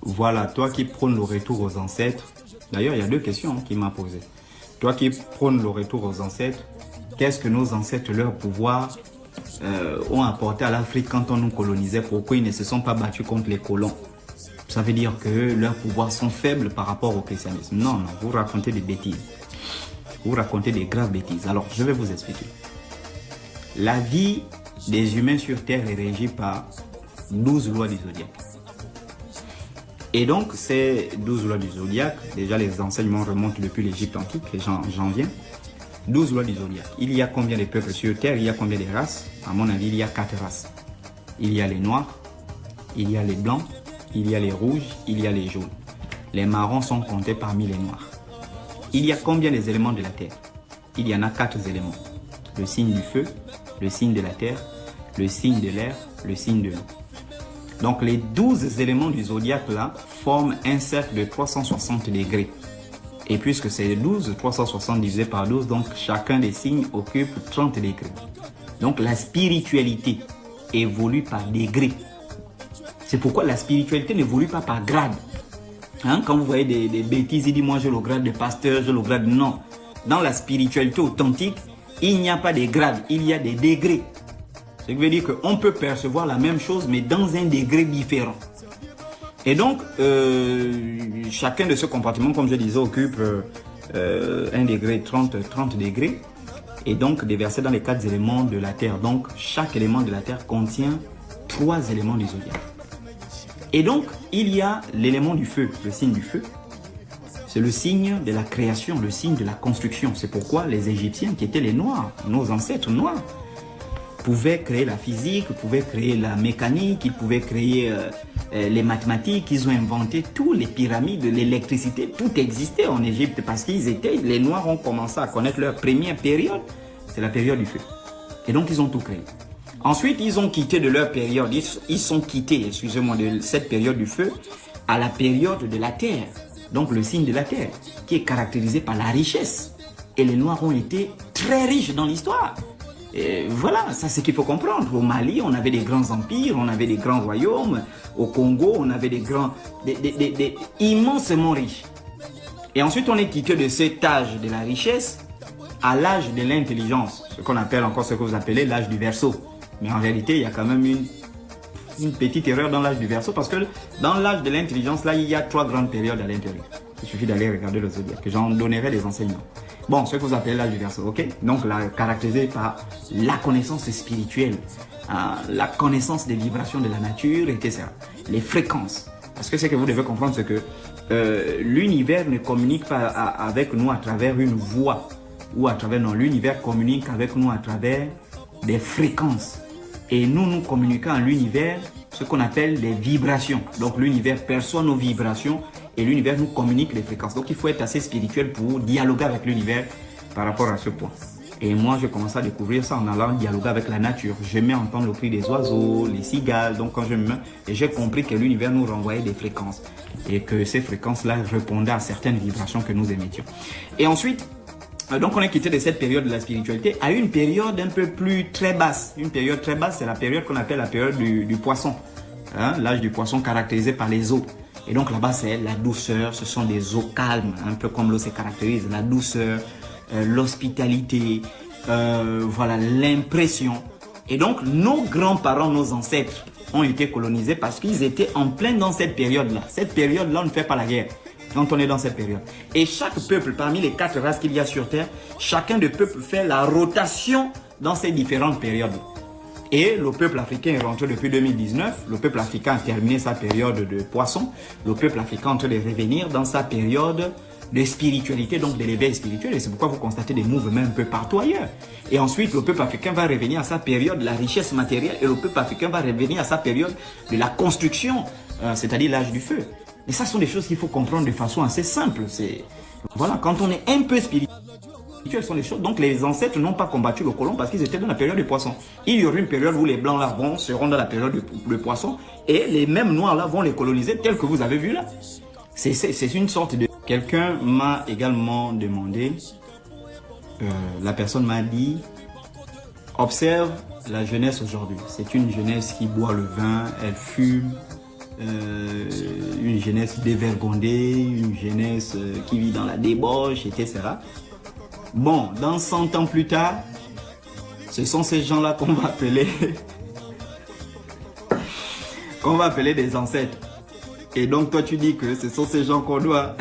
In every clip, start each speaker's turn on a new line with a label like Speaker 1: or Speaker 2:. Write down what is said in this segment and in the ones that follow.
Speaker 1: Voilà, toi qui prônes le retour aux ancêtres. D'ailleurs, il y a deux questions qu'il m'a posées. Toi qui prônes le retour aux ancêtres, qu'est-ce que nos ancêtres, leur pouvoir, ont apporté à l'Afrique quand on nous colonisait? Pourquoi ils ne se sont pas battus contre les colons? Ça veut dire que leurs pouvoirs sont faibles par rapport au christianisme. Non, non, vous racontez des bêtises. Vous racontez des graves bêtises. Alors, je vais vous expliquer. La vie des humains sur Terre est régie par 12 lois du zodiaque. Et donc, ces 12 lois du zodiaque, déjà les enseignements remontent depuis l'Égypte antique, et j'en viens. 12 lois du zodiaque. Il y a combien de peuples sur Terre? Il y a combien de races? À mon avis, il y a 4 races. Il y a les noirs, il y a les blancs, il y a les rouges, il y a les jaunes. Les marrons sont comptés parmi les noirs. Il y a combien des éléments de la Terre? Il y en a 4 éléments. Le signe du feu, le signe de la terre, le signe de l'air, le signe de l'eau. Donc les 12 éléments du zodiaque là forment un cercle de 360 degrés. Et puisque c'est 12, 360 divisé par 12, donc chacun des signes occupe 30 degrés. Donc la spiritualité évolue par degrés. C'est pourquoi la spiritualité n'évolue pas par grade. Hein, quand vous voyez des bêtises, il dit moi j'ai le grade de pasteur, j'ai le grade... Non. Dans la spiritualité authentique, il n'y a pas de grades, il y a des degrés. Ce qui veut dire qu'on peut percevoir la même chose, mais dans un degré différent. Et donc, chacun de ces compartiments, comme je disais, occupe 1 degré, 30 degrés. Et donc, déversé dans les 4 éléments de la Terre. Donc, chaque élément de la Terre contient 3 éléments du zodiaque. Et donc, il y a l'élément du feu, le signe du feu. C'est le signe de la création, le signe de la construction. C'est pourquoi les Égyptiens, qui étaient les Noirs, nos ancêtres noirs, pouvaient créer la physique, pouvaient créer la mécanique, ils pouvaient créer les mathématiques, ils ont inventé tous les pyramides, l'électricité, tout existait en Égypte parce qu'ils étaient, les Noirs ont commencé à connaître leur première période, c'est la période du feu. Et donc ils ont tout créé. Ensuite, ils ont quitté de leur période, ils sont quittés, excusez-moi, de cette période du feu à la période de la terre. Donc le signe de la terre, qui est caractérisé par la richesse. Et les Noirs ont été très riches dans l'histoire. Et voilà, ça c'est ce qu'il faut comprendre. Au Mali, on avait des grands empires, on avait des grands royaumes. Au Congo, on avait des grands, immensément riches. Et ensuite, on est quitté de cet âge de la richesse à l'âge de l'intelligence. Ce qu'on appelle encore, ce que vous appelez l'âge du Verseau. Mais en réalité, il y a quand même une petite erreur dans l'âge du Verseau, parce que dans l'âge de l'intelligence, là, il y a 3 grandes périodes à l'intérieur. Il suffit d'aller regarder le zodiaque, que j'en donnerai des enseignements. Bon, ce que vous appelez l'âge du Verseau, ok? Donc, caractérisé par la connaissance spirituelle, la connaissance des vibrations de la nature, etc. Les fréquences. Parce que ce que vous devez comprendre, c'est que l'univers ne communique pas avec nous à travers une voix, ou à travers, non, l'univers communique avec nous à travers des fréquences. Et nous communiquons à l'univers ce qu'on appelle des vibrations. Donc l'univers perçoit nos vibrations et l'univers nous communique les fréquences. Donc il faut être assez spirituel pour dialoguer avec l'univers par rapport à ce point. Et moi, je commence à découvrir ça en allant dialoguer avec la nature. J'aimais entendre le cri des oiseaux, les cigales. Donc quand j'ai compris que l'univers nous renvoyait des fréquences et que ces fréquences-là répondaient à certaines vibrations que nous émettions. Et ensuite, donc on est quitté de cette période de la spiritualité à une période un peu plus très basse. Une période très basse, c'est la période qu'on appelle la période du poisson. Hein, l'âge du poisson caractérisé par les eaux. Et donc là-bas, c'est la douceur, ce sont des eaux calmes, un peu comme l'eau se caractérise. La douceur, l'hospitalité, voilà, l'impression. Et donc nos grands-parents, nos ancêtres ont été colonisés parce qu'ils étaient en plein dans cette période-là. Cette période-là, on ne fait pas la guerre quand on est dans cette période. Et chaque peuple, parmi les 4 races qu'il y a sur Terre, chacun des peuples fait la rotation dans ces différentes périodes. Et le peuple africain est rentré depuis 2019. Le peuple africain a terminé sa période de poisson. Le peuple africain est en train de revenir dans sa période de spiritualité, donc de l'éveil spirituel. Et c'est pourquoi vous constatez des mouvements un peu partout ailleurs. Et ensuite, le peuple africain va revenir à sa période de la richesse matérielle. Et le peuple africain va revenir à sa période de la construction, c'est-à-dire l'âge du feu. Et ça sont des choses qu'il faut comprendre de façon assez simple. Voilà, quand on est un peu spirituel, ce sont des choses. Donc les ancêtres n'ont pas combattu le colon parce qu'ils étaient dans la période du poisson. Il y aura une période où les blancs là seront dans la période du poisson et les mêmes noirs là vont les coloniser tel que vous avez vu là. C'est une sorte de... Quelqu'un m'a également demandé, la personne m'a dit, observe la jeunesse aujourd'hui. C'est une jeunesse qui boit le vin, elle fume, une jeunesse dévergondée, une jeunesse qui vit dans la débauche, etc. Bon, dans 100 ans plus tard, ce sont ces gens-là qu'on va appeler des ancêtres. Et donc toi tu dis que ce sont ces gens qu'on doit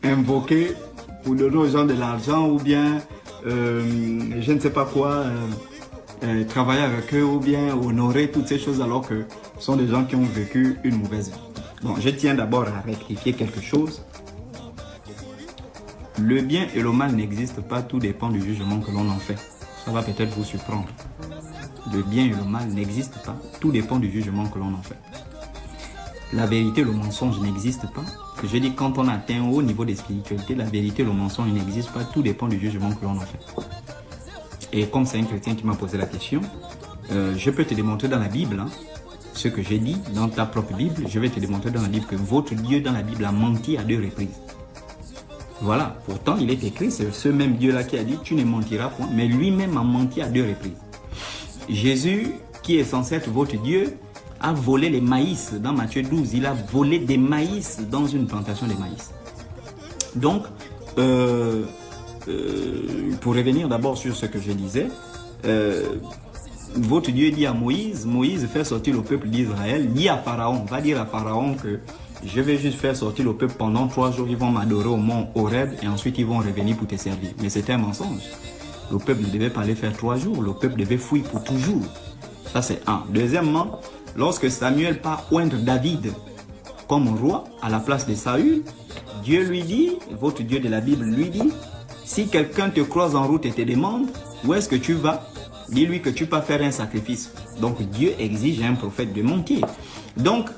Speaker 1: invoquer pour donner aux gens de l'argent ou bien je ne sais pas quoi, travailler avec eux ou bien honorer toutes ces choses alors que ce sont des gens qui ont vécu une mauvaise vie. Bon, je tiens d'abord à rectifier quelque chose. Le bien et le mal n'existent pas, tout dépend du jugement que l'on en fait. Ça va peut-être vous surprendre. Le bien et le mal n'existent pas, tout dépend du jugement que l'on en fait. La vérité et le mensonge n'existent pas. Je dis quand on atteint un haut niveau de spiritualité, la vérité et le mensonge n'existent pas, tout dépend du jugement que l'on en fait. Et comme c'est un chrétien qui m'a posé la question, je peux te démontrer dans la Bible, hein, ce que j'ai dit dans ta propre Bible, je vais te démontrer dans la Bible que votre Dieu dans la Bible a menti à 2 reprises. Voilà, pourtant il est écrit, c'est ce même Dieu-là qui a dit, tu ne mentiras point, mais lui-même a menti à 2 reprises. Jésus, qui est censé être votre Dieu, a volé les maïs dans Matthieu 12, il a volé des maïs dans une plantation de maïs. Donc, pour revenir d'abord sur ce que je disais, votre Dieu dit à Moïse, Moïse fait sortir le peuple d'Israël, dit à Pharaon, va dire à Pharaon que je vais juste faire sortir le peuple pendant 3 jours, ils vont m'adorer au mont Horeb et ensuite ils vont revenir pour te servir. Mais c'était un mensonge. Le peuple ne devait pas aller faire 3 jours, le peuple devait fuir pour toujours. Ça c'est un. Deuxièmement, lorsque Samuel part oindre David comme roi à la place de Saül, Dieu lui dit, votre Dieu de la Bible lui dit, si quelqu'un te croise en route et te demande où est-ce que tu vas, dis-lui que tu peux faire un sacrifice. Donc Dieu exige à un prophète de mentir. Donc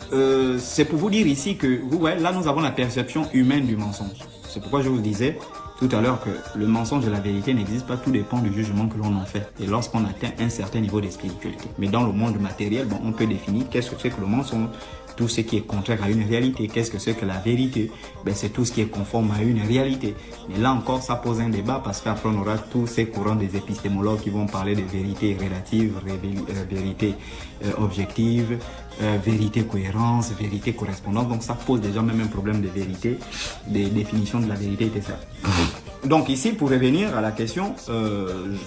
Speaker 1: c'est pour vous dire ici que, vous voyez, là nous avons la perception humaine du mensonge. C'est pourquoi je vous disais tout à l'heure que le mensonge et la vérité n'existent pas, tout dépend du jugement que l'on en fait. Et lorsqu'on atteint un certain niveau de spiritualité. Mais dans le monde matériel, bon, on peut définir qu'est-ce que c'est que le mensonge, tout ce qui est contraire à une réalité. Qu'est-ce que c'est que la vérité? Ben, c'est tout ce qui est conforme à une réalité. Mais là encore, ça pose un débat parce qu'après on aura tous ces courants des épistémologues qui vont parler de vérité relative, vérité objective, vérité cohérence, vérité correspondance. Donc ça pose déjà même un problème de vérité, des définitions de la vérité, etc. Donc ici, pour revenir à la question,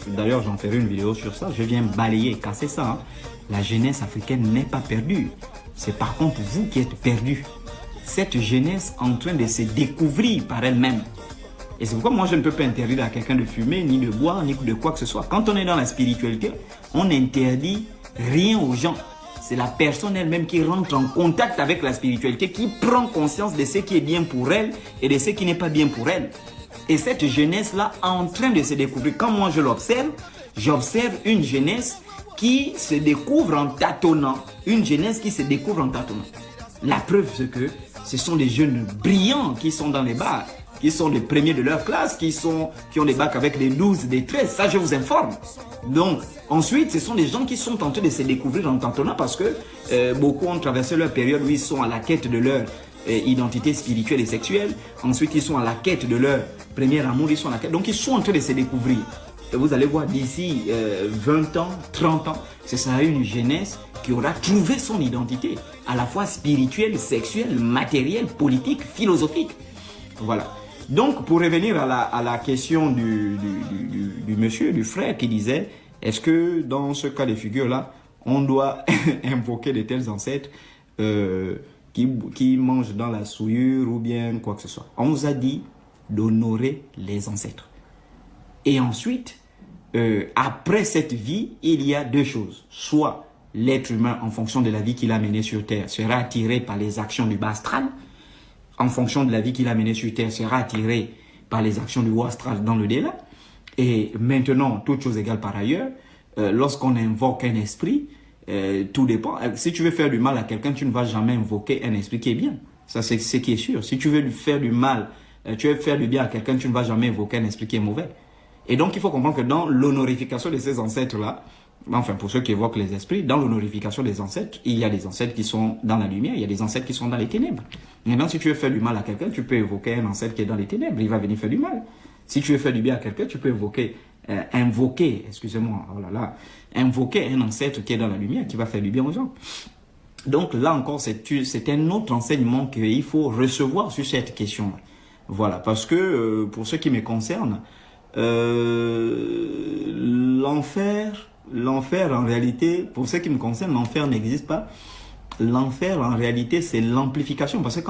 Speaker 1: d'ailleurs j'en ferai une vidéo sur ça, je viens balayer, casser ça. Hein. La jeunesse africaine n'est pas perdue. C'est par contre vous qui êtes perdus. Cette jeunesse en train de se découvrir par elle-même. Et c'est pourquoi moi je ne peux pas interdire à quelqu'un de fumer, ni de boire, ni de quoi que ce soit. Quand on est dans la spiritualité, on n'interdit rien aux gens. C'est la personne elle-même qui rentre en contact avec la spiritualité, qui prend conscience de ce qui est bien pour elle et de ce qui n'est pas bien pour elle. Et cette jeunesse-là en train de se découvrir. Quand moi je l'observe, j'observe une jeunesse qui se découvre en tâtonnant. Une jeunesse qui se découvre en tâtonnant. La preuve, c'est que ce sont des jeunes brillants qui sont dans les bars, qui sont les premiers de leur classe, qui ont des bacs avec des 12, des 13. Ça, je vous informe. Donc, ensuite, ce sont des gens qui sont en train de se découvrir en tâtonnant parce que beaucoup ont traversé leur période où ils sont à la quête de leur identité spirituelle et sexuelle. Ensuite, ils sont à la quête de leur premier amour. Ils sont à la quête. Donc, ils sont en train de se découvrir. Et vous allez voir d'ici 20 ans, 30 ans, ce sera une jeunesse qui aura trouvé son identité, à la fois spirituelle, sexuelle, matérielle, politique, philosophique. Voilà. Donc, pour revenir à la question du monsieur, du frère qui disait, est-ce que dans ce cas de figure-là, on doit invoquer de tels ancêtres qui mangent dans la souillure ou bien quoi que ce soit? On nous a dit d'honorer les ancêtres. Et ensuite, après cette vie, il y a 2 choses. Soit l'être humain, en fonction de la vie qu'il a menée sur Terre, sera attiré par les actions du bas astral. En fonction de la vie qu'il a menée sur Terre, sera attiré par les actions du haut astral dans le delà. Et maintenant, toute chose égale par ailleurs, lorsqu'on invoque un esprit, tout dépend. Si tu veux faire du mal à quelqu'un, tu ne vas jamais invoquer un esprit qui est bien. Ça, c'est ce qui est sûr. Si tu veux faire du mal, tu veux faire du bien à quelqu'un, tu ne vas jamais invoquer un esprit qui est mauvais. Et donc, il faut comprendre que dans l'honorification de ces ancêtres-là, enfin, pour ceux qui évoquent les esprits, dans l'honorification des ancêtres, il y a des ancêtres qui sont dans la lumière, il y a des ancêtres qui sont dans les ténèbres. Maintenant, si tu veux faire du mal à quelqu'un, tu peux évoquer un ancêtre qui est dans les ténèbres, il va venir faire du mal. Si tu veux faire du bien à quelqu'un, tu peux évoquer invoquer, excusez-moi, oh là là, invoquer un ancêtre qui est dans la lumière, qui va faire du bien aux gens. Donc là encore, c'est un autre enseignement qu'il faut recevoir sur cette question-là. Voilà, parce que pour ce qui me concerne, l'enfer en réalité, pour ce qui me concerne, l'enfer n'existe pas. L'enfer en réalité, c'est l'amplification. Parce que